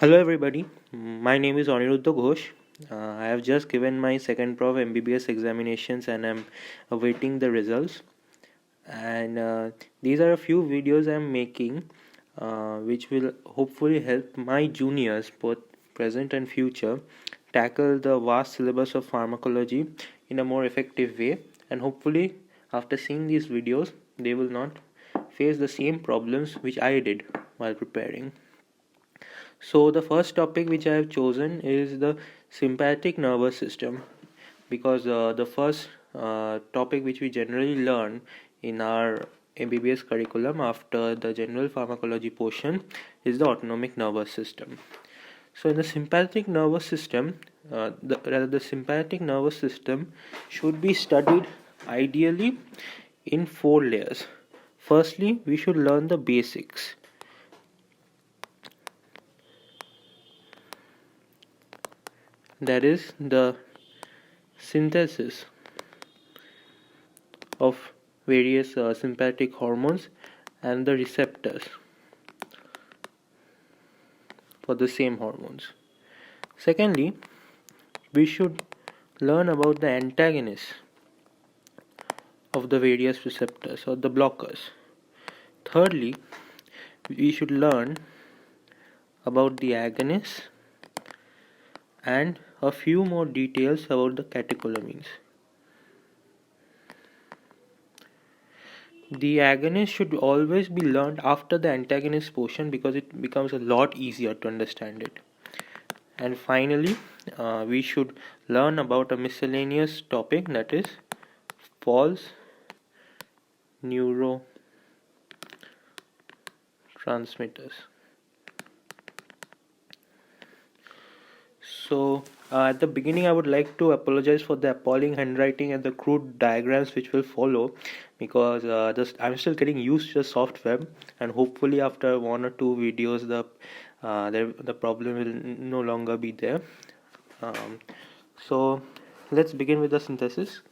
Hello everybody, my name is Aniruddha Ghosh. I have just given my Second Prof MBBS examinations and I'm awaiting the results. And these are a few videos I'm making which will hopefully help my juniors, both present and future, tackle the vast syllabus of pharmacology in a more effective way. And hopefully, after seeing these videos, they will not face the same problems which I did while preparing. So the first topic which I have chosen is the sympathetic nervous system, because the first topic which we generally learn in our MBBS curriculum after the general pharmacology portion is the autonomic nervous system. So in the sympathetic nervous system, the sympathetic nervous system should be studied ideally in 4 layers. Firstly, we should learn the basics. That is the synthesis of various sympathetic hormones and the receptors for the same hormones. Secondly, we should learn about the antagonists of the various receptors or the blockers. Thirdly, we should learn about the agonists and a few more details about the catecholamines. The agonist should always be learned after the antagonist portion because it becomes a lot easier to understand it. And finally, we should learn about a miscellaneous topic, that is false neurotransmitters. So at the beginning I would like to apologize for the appalling handwriting and the crude diagrams which will follow, because I'm still getting used to the software, and hopefully after 1 or 2 videos the problem will no longer be there. So let's begin with the synthesis.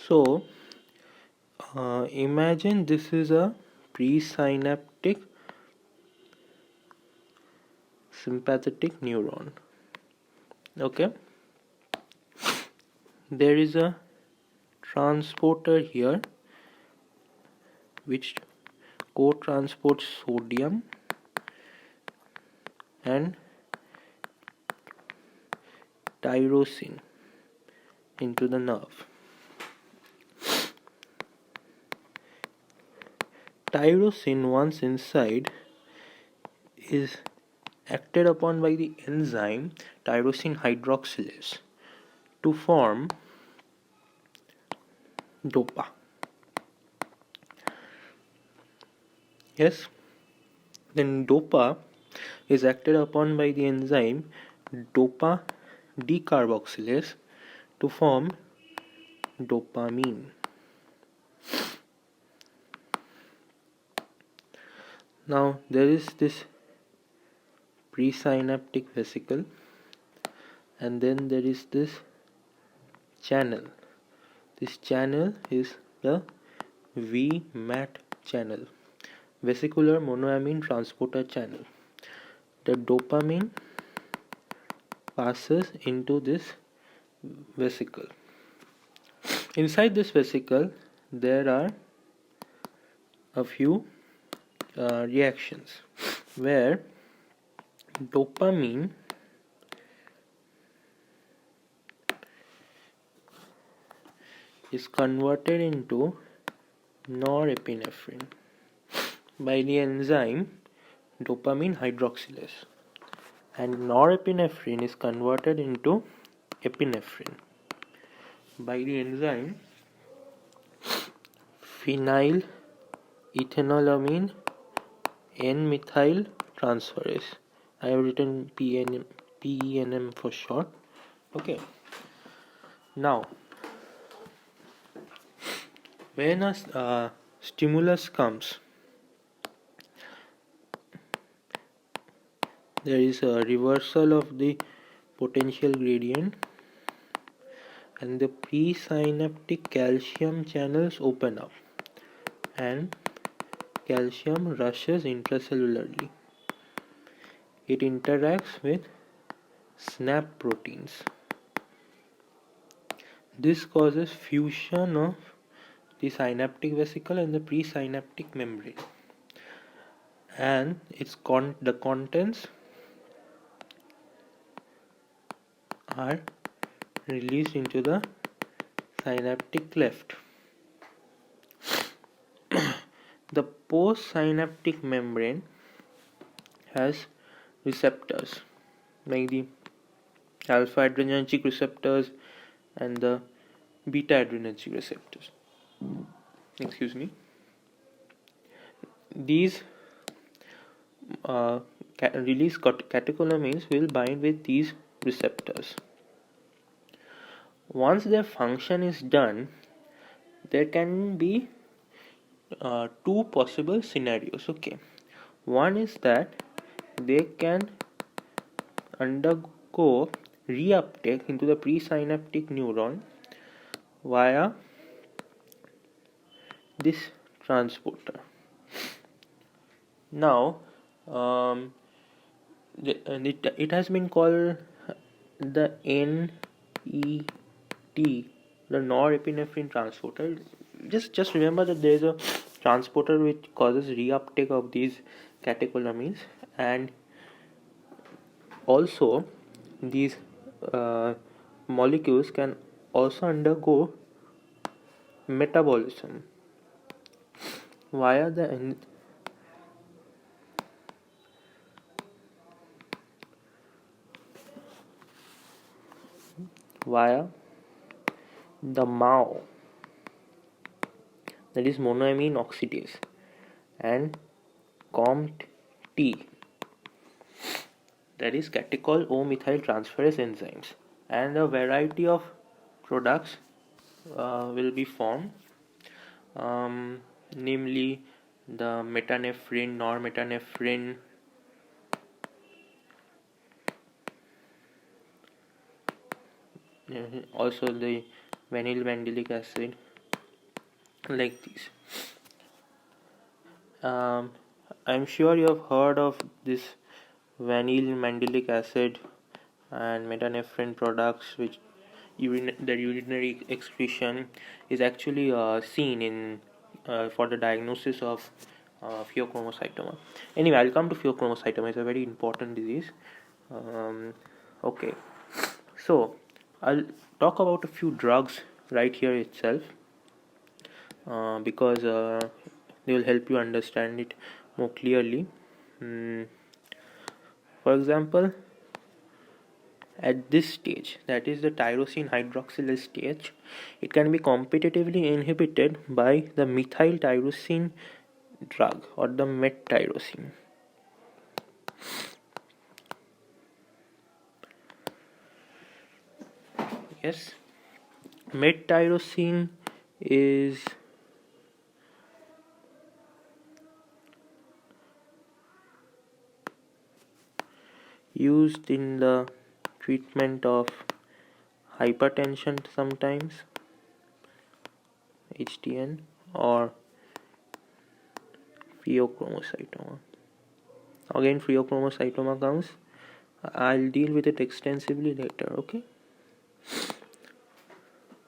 So imagine this is a presynaptic sympathetic neuron. Okay, there is a transporter here which co-transports sodium and tyrosine into the nerve. Tyrosine, once inside, is acted upon by the enzyme tyrosine hydroxylase to form dopa. Yes, then dopa is acted upon by the enzyme dopa decarboxylase to form dopamine. Now there is this presynaptic vesicle, and then there is this channel. This channel is the Vmac channel, vesicular monoamine transporter channel. The dopamine passes into this vesicle. Inside this vesicle there are a few reactions where dopamine is converted into norepinephrine by the enzyme dopamine hydroxylase, and norepinephrine is converted into epinephrine by the enzyme phenylethanolamine N-methyl transferase. I have written PENM for short. Okay. Now, when a stimulus comes, there is a reversal of the potential gradient and the presynaptic calcium channels open up and calcium rushes intracellularly. It interacts with SNAP proteins. This causes fusion of the synaptic vesicle and the presynaptic membrane, and the contents are released into the synaptic cleft. The postsynaptic membrane has receptors like the alpha adrenergic receptors and the beta adrenergic receptors. Excuse me. These release catecholamines will bind with these receptors. Once their function is done, there can be two possible scenarios. Okay, one is that they can undergo reuptake into the presynaptic neuron via this transporter. Now, it has been called the NET, the norepinephrine transporter. Just remember that there is a transporter which causes reuptake of these catecholamines, and also these molecules can also undergo metabolism via the MAO, that is monoamine oxidase, and COMT, that is catechol O-methyl transferase enzymes, and a variety of products will be formed, namely the metanephrine, normetanephrine, also the vinyl mandelic acid, like these. I'm sure you have heard of this vinyl mandelic acid and metanephrine products, which the urinary excretion is actually seen in for the diagnosis of pheochromocytoma. Anyway, I'll come to pheochromocytoma. It's a very important disease. Okay, so I'll talk about a few drugs right here itself, because they will help you understand it more clearly. For example, at this stage, that is the tyrosine hydroxylase stage, it can be competitively inhibited by the methyl tyrosine drug or the met-tyrosine. Yes, met-tyrosine is used in the treatment of hypertension sometimes, HTN, or pheochromocytoma. Again, pheochromocytoma comes. I'll deal with it extensively later. Okay,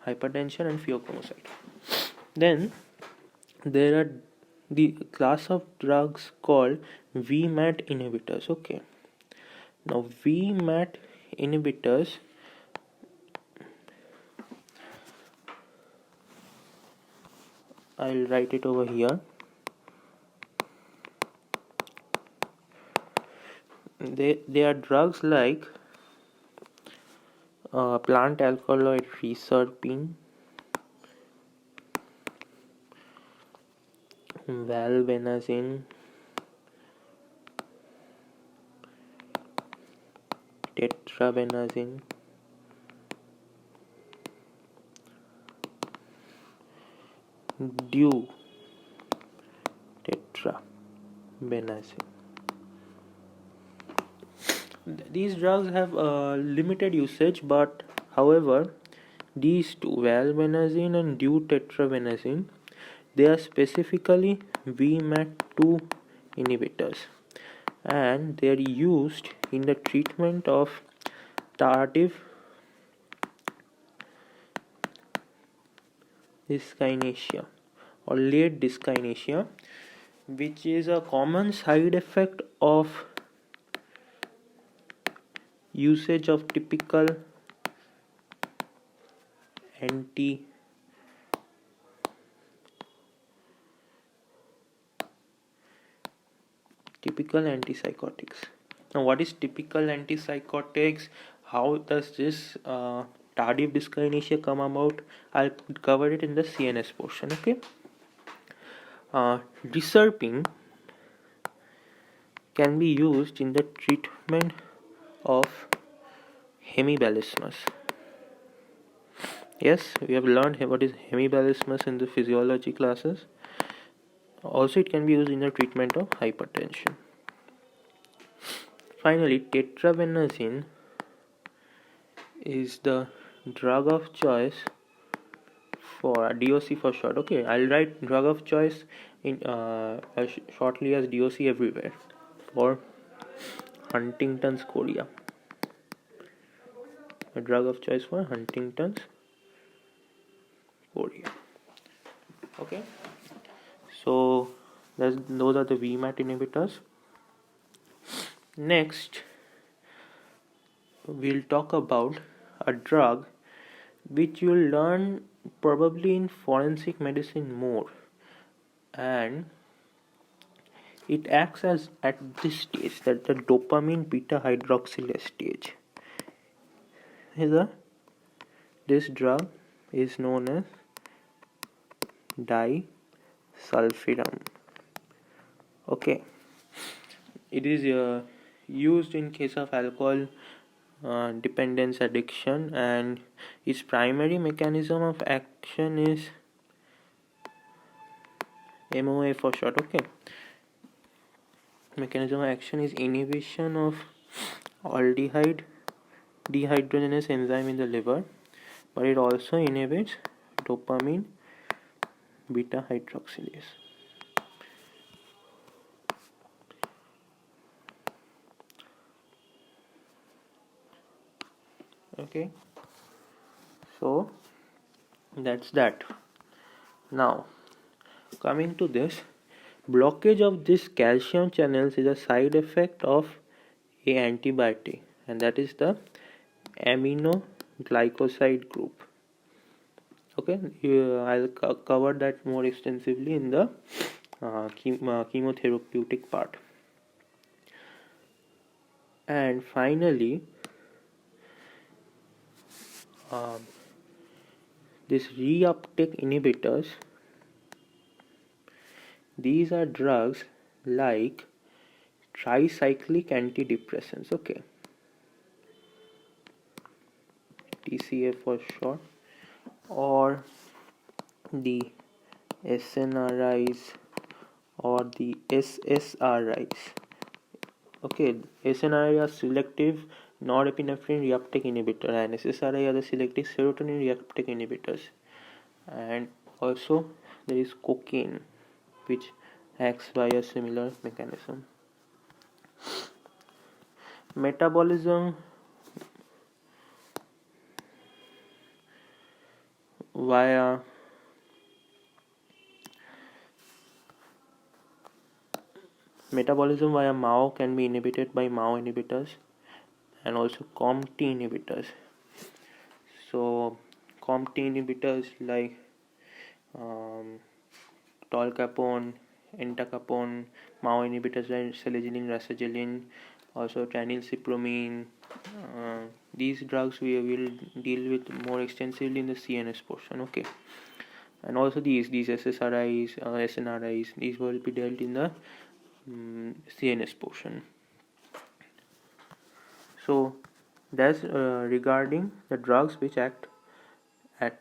hypertension and pheochromocytoma. Then there are the class of drugs called Vmac inhibitors. Okay, now Vmac inhibitors I'll write it over here. They are drugs like plant alkaloid reserpine, valbenazine, tetrabenazine, tetrabenazine. These drugs have limited usage, but however, these two, valbenazine and deutetrabenazine, they are specifically Vmac 2 inhibitors, and they are used in the treatment of tardive dyskinesia or late dyskinesia, which is a common side effect of usage of typical antipsychotics. Now, what is typical antipsychotics? How does this tardive dyskinesia come about? I'll cover it in the CNS portion. Okay. Reserpine can be used in the treatment of Hemiballismus. Yes, we have learned what is Hemiballismus in the physiology classes. Also, it can be used in the treatment of hypertension. Finally, tetrabenazine is the drug of choice for DOC for short. Okay, I'll write drug of choice in shortly as DOC everywhere for Huntington's chorea. A drug of choice for Huntington's chorea. Okay, so those are the Vmac inhibitors. Next, we'll talk about a drug which you'll learn probably in forensic medicine more, and it acts as at this stage, that the dopamine beta hydroxylase stage. This drug is known as disulfiram. Okay, it is used in case of alcohol dependence addiction, and its primary mechanism of action is MOA for short. Okay, mechanism of action is inhibition of aldehyde dehydrogenase enzyme in the liver, but it also inhibits dopamine beta hydroxylase. Okay, so that's that. Now, coming to this, blockage of this calcium channels is a side effect of a antibiotic, and that is the aminoglycoside group. Okay, I'll cover that more extensively in the chemotherapeutic part. And finally, this reuptake inhibitors, these are drugs like tricyclic antidepressants. Okay, TCA for short, or the SNRIs or the SSRIs. Okay, SNRI are selective norepinephrine reuptake inhibitor, and SSRI are the selective serotonin reuptake inhibitors. And also there is cocaine, which acts by a similar mechanism. Metabolism via MAO can be inhibited by MAO inhibitors and also COMT inhibitors. So COMT inhibitors like tolcapone, entacapone, MAO inhibitors like selegiline, rasagiline, also tranylcypromine. These drugs we will deal with more extensively in the CNS portion. Okay, and also these SSRIs, SNRIs, these will be dealt in the CNS portion. So that's regarding the drugs which act at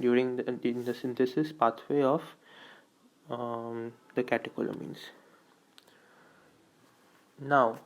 during in the synthesis pathway of the catecholamines. Now,